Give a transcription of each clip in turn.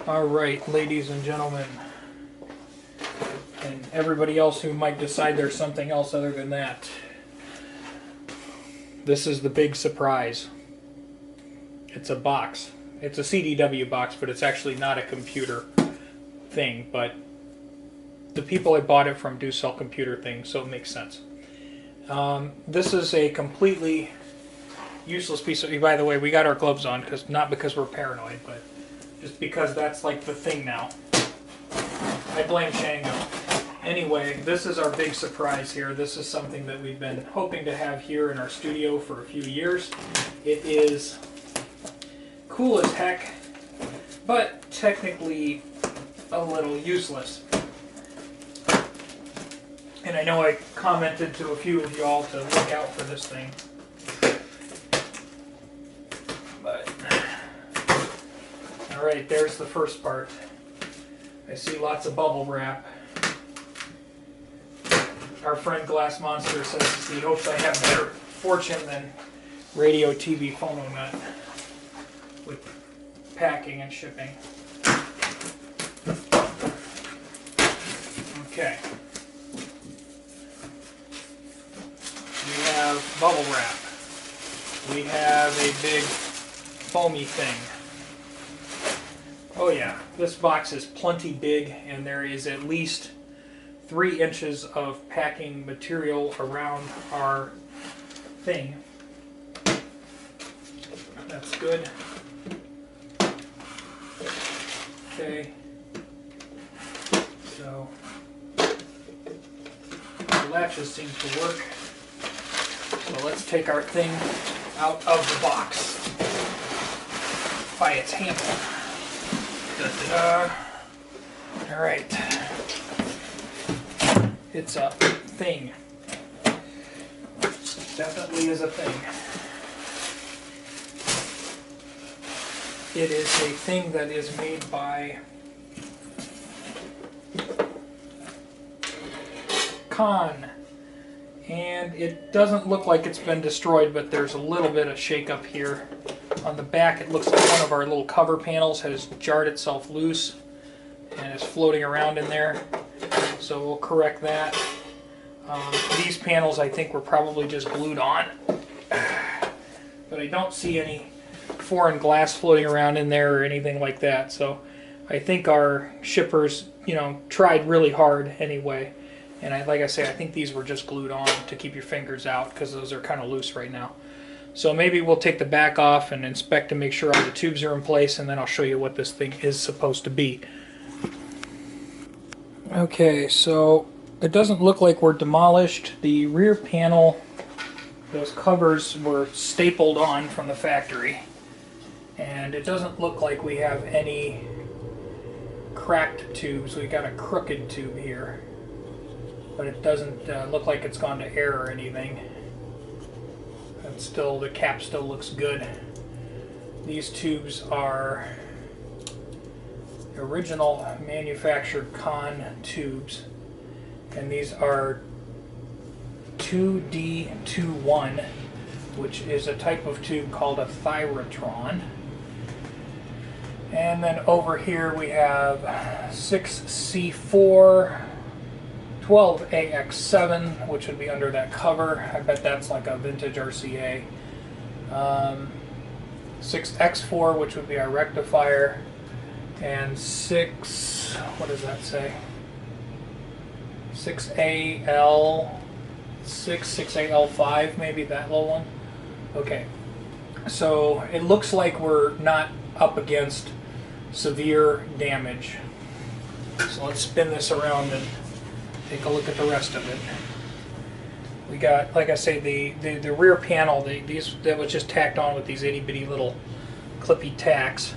All right, ladies and gentlemen, and everybody else who might decide there's something else other than that. This is the big surprise. It's a box. It's a CDW box, but it's actually not a computer thing, but the people I bought it from do sell computer things, so it makes sense. This is a completely useless piece of... By the way, we got our gloves on, not because we're paranoid, but just because that's like the thing now. I blame Shango. Anyway, this is our big surprise here. This is something that we've been hoping to have here in our studio for a few years. It is cool as heck, but technically a little useless. And I know I commented to a few of y'all to look out for this thing. But, alright, there's the first part. I see lots of bubble wrap. Our friend Glass Monster says he hopes I have better fortune than Radio TV Phono Nut with packing and shipping. Okay. We have bubble wrap. We have a big foamy thing. Oh yeah, this box is plenty big, and there is at least 3 inches of packing material around our thing. That's good. Okay. So the latches seem to work. So let's take our thing out of the box by its handle. All right. It's a thing. Definitely is a thing. It is a thing that is made by Conn. And it doesn't look like it's been destroyed, but there's a little bit of shake up here. On the back, it looks like one of our little cover panels has jarred itself loose and is floating around in there. So we'll correct that. These panels I think were probably just glued on. But I don't see any foreign glass floating around in there or anything like that. So I think our shippers, tried really hard anyway. And like I say, I think these were just glued on to keep your fingers out because those are kind of loose right now. So maybe we'll take the back off and inspect to make sure all the tubes are in place, and then I'll show you what this thing is supposed to be. Okay, so it doesn't look like we're demolished. The rear panel, those covers were stapled on from the factory. And it doesn't look like we have any cracked tubes. We got a crooked tube here. But it doesn't look like it's gone to air or anything. And still, the cap still looks good. These tubes are original manufactured Conn tubes, and these are 2D21, which is a type of tube called a thyrotron. And then over here we have 6C4 12AX7, which would be under that cover. I bet that's like a vintage RCA. 6X4, which would be our rectifier, and 6AL5, maybe that little one. Okay, so it looks like we're not up against severe damage. So let's spin this around and take a look at the rest of it. We got, like I say, the rear panel, that was just tacked on with these itty bitty little clippy tacks.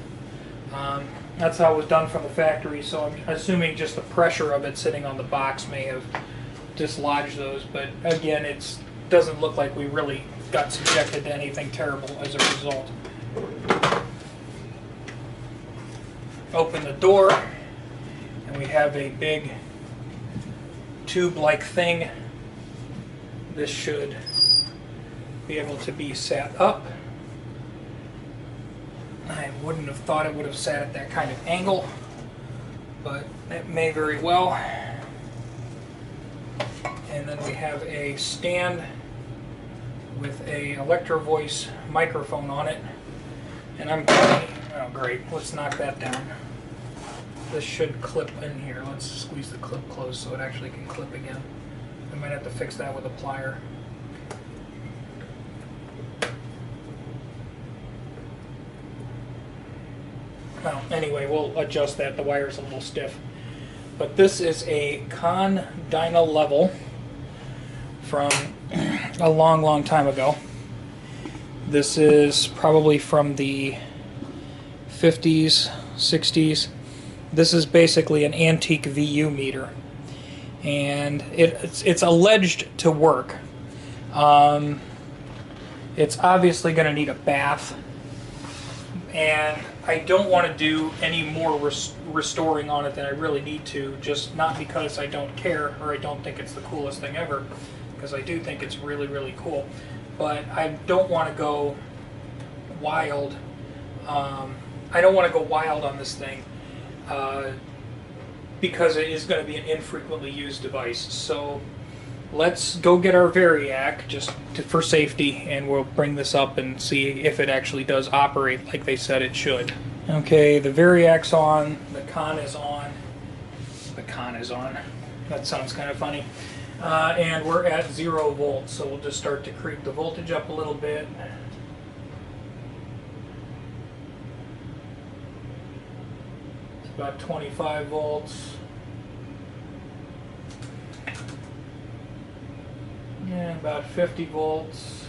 That's how it was done from the factory, so I'm assuming just the pressure of it sitting on the box may have dislodged those, but again, it doesn't look like we really got subjected to anything terrible as a result. Open the door, and we have a big tube-like thing. This should be able to be sat up. I wouldn't have thought it would have sat at that kind of angle, but it may very well. And then we have a stand with a Electro Voice microphone on it. And I'm thinking, oh great, let's knock that down. This should clip in here. Let's squeeze the clip closed so it actually can clip again. I might have to fix that with a plier. Well, anyway, we'll adjust that. The wire's a little stiff. But this is a Conn Dynalevel from a long, long time ago. This is probably from the 50s, 60s. This is basically an antique VU meter. And it's alleged to work. It's obviously going to need a bath. And I don't want to do any more restoring on it than I really need to, just not because I don't care or I don't think it's the coolest thing ever, because I do think it's really, really cool. But I don't want to go wild. I don't want to go wild on this thing because it is going to be an infrequently used device. So let's go get our Variac just for safety, and we'll bring this up and see if it actually does operate like they said it should. Okay, the Variac's on, the Conn is on. The Conn is on. That sounds kind of funny. And we're at 0 volts, so we'll just start to creep the voltage up a little bit. It's about 25 volts. Yeah, about 50 volts.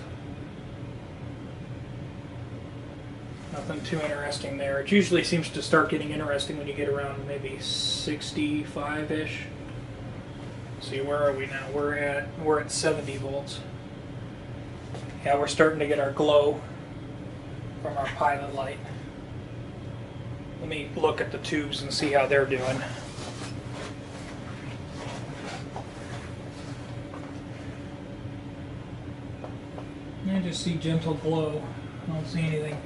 Nothing too interesting there. It usually seems to start getting interesting when you get around maybe 65-ish. See, where are we now? We're at 70 volts. Yeah, we're starting to get our glow from our pilot light. Let me look at the tubes and see how they're doing. I just see gentle glow. I don't see anything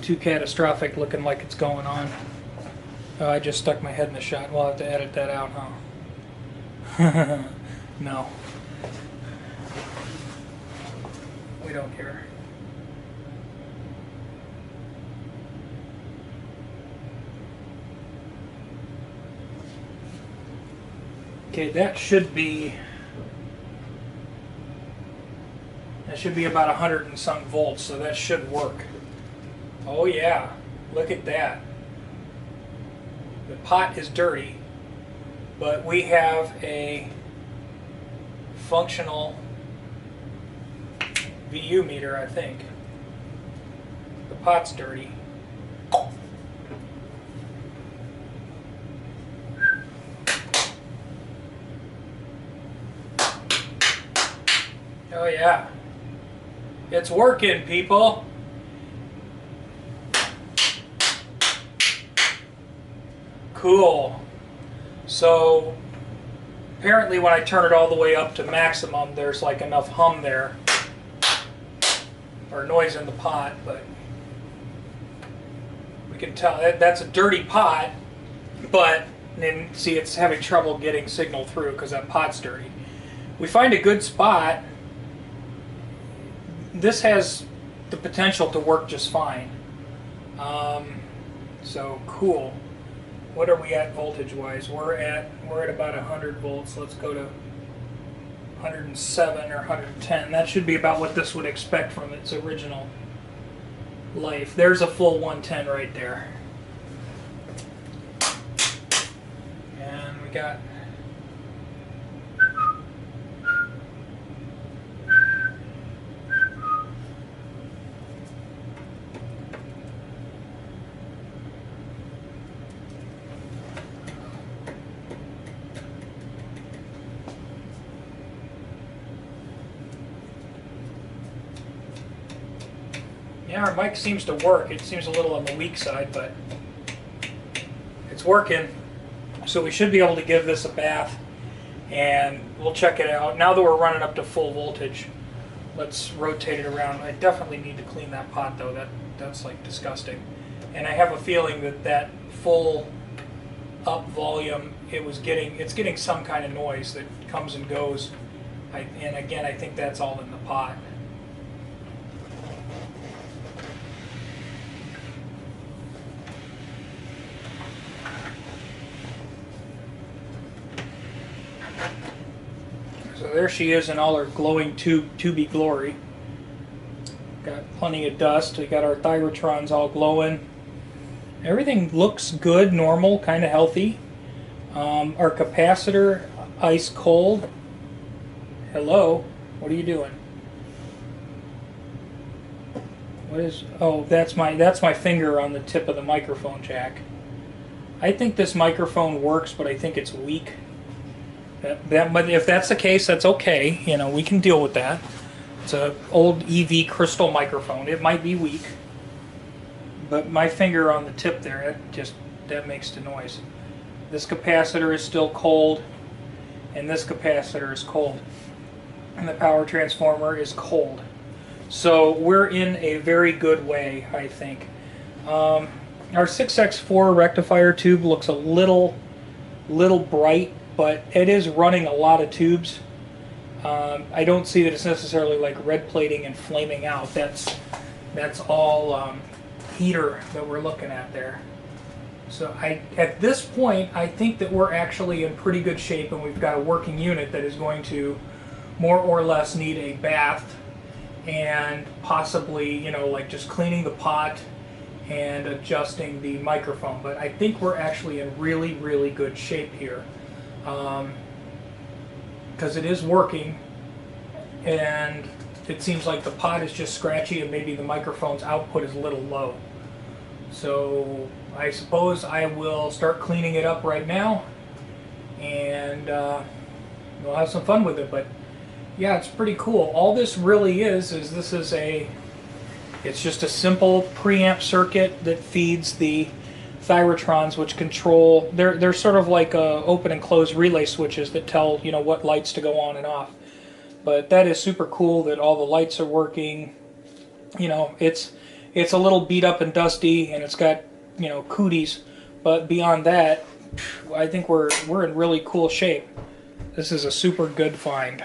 too catastrophic looking like it's going on. Oh, I just stuck my head in the shot. We'll have to edit that out, huh? No. We don't care. Okay, that should be about 100 and some volts, so that should work. Oh yeah, look at that. The pot is dirty, but we have a functional VU meter, I think. The pot's dirty. Oh yeah. It's working, people. Cool. So apparently when I turn it all the way up to maximum, there's like enough hum there, or noise in the pot, but we can tell that's a dirty pot, but then see it's having trouble getting signal through because that pot's dirty. We find a good spot. This has the potential to work just fine. So cool. What are we at voltage wise? We're at about 100 volts. Let's go to 107 or 110. That should be about what this would expect from its original life. There's a full 110 right there. And we got yeah, our mic seems to work. It seems a little on the weak side, but it's working. So we should be able to give this a bath, and we'll check it out. Now that we're running up to full voltage, let's rotate it around. I definitely need to clean that pot, though. That's like disgusting. and I have a feeling that that full up volume, it's getting some kind of noise that comes and goes. And again, I think that's all in the pot. So there she is in all her glowing tubey glory. Got plenty of dust. We got our thyrotrons all glowing. Everything looks good, normal, kind of healthy. Our capacitor, ice cold. Hello, what are you doing? What is? Oh, that's my finger on the tip of the microphone jack. I think this microphone works, but I think it's weak. But if that's the case, that's okay. You know, we can deal with that. It's an old EV crystal microphone. It might be weak, but my finger on the tip there, that makes the noise. This capacitor is still cold, and this capacitor is cold, and the power transformer is cold. So we're in a very good way, I think. Our 6x4 rectifier tube looks a little bright, but it is running a lot of tubes. I don't see that it's necessarily like red plating and flaming out. That's all heater that we're looking at there. So at this point, I think that we're actually in pretty good shape, and we've got a working unit that is going to more or less need a bath and possibly, you know, like just cleaning the pot and adjusting the microphone. But I think we're actually in really, really good shape here. Because it is working, and it seems like the pot is just scratchy, and maybe the microphone's output is a little low. So I suppose I will start cleaning it up right now, and we'll have some fun with it. But yeah, it's pretty cool. All this really is it's just a simple preamp circuit that feeds the thyrotrons, which control, they're sort of like open and closed relay switches that tell, you know, what lights to go on and off. But that is super cool that all the lights are working. You know, it's a little beat up and dusty, and it's got, you know, cooties, but beyond that, I think we're in really cool shape. This is a super good find.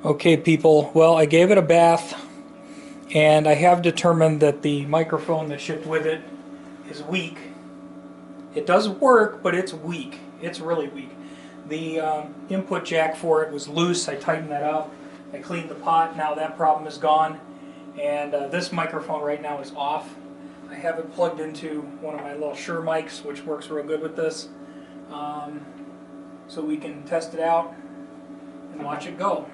Okay, people, well, I gave it a bath, and I have determined that the microphone that shipped with it is weak. It does work, but it's weak. It's really weak. The input jack for it was loose. I tightened that up. I cleaned the pot. Now that problem is gone. And this microphone right now is off. I have it plugged into one of my little Shure mics, which works real good with this. So we can test it out and watch it go.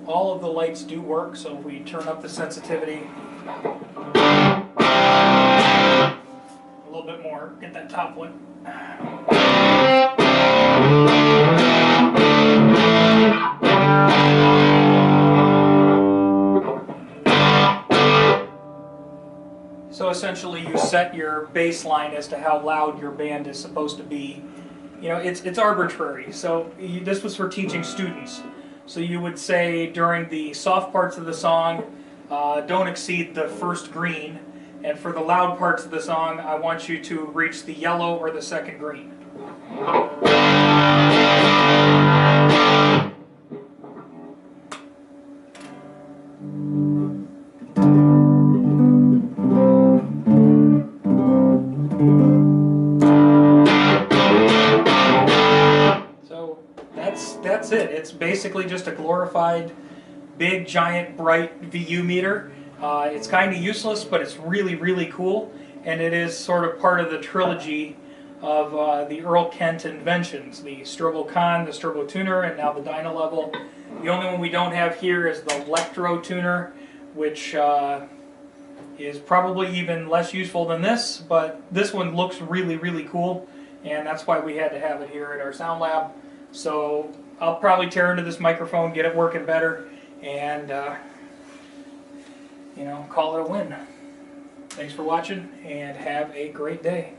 All of the lights do work, so if we turn up the sensitivity a little bit more, Get that top one. So essentially you set your bass line as to how loud your band is supposed to be. You know, it's arbitrary. So this was for teaching students. So you would say during the soft parts of the song, don't exceed the first green. And for the loud parts of the song, I want you to reach the yellow or the second green. So that's it. It's basically just a glorified, big, giant, bright VU meter. It's kind of useless, but it's really, really cool, and it is sort of part of the trilogy of the Earl Kent inventions, the Stroboconn, the Strobotuner, and now the Dynalevel. The only one we don't have here is the Electro-Tuner, which is probably even less useful than this, but this one looks really, really cool, and that's why we had to have it here at our sound lab. So I'll probably tear into this microphone, get it working better, and you know, call it a win. Thanks for watching, and have a great day.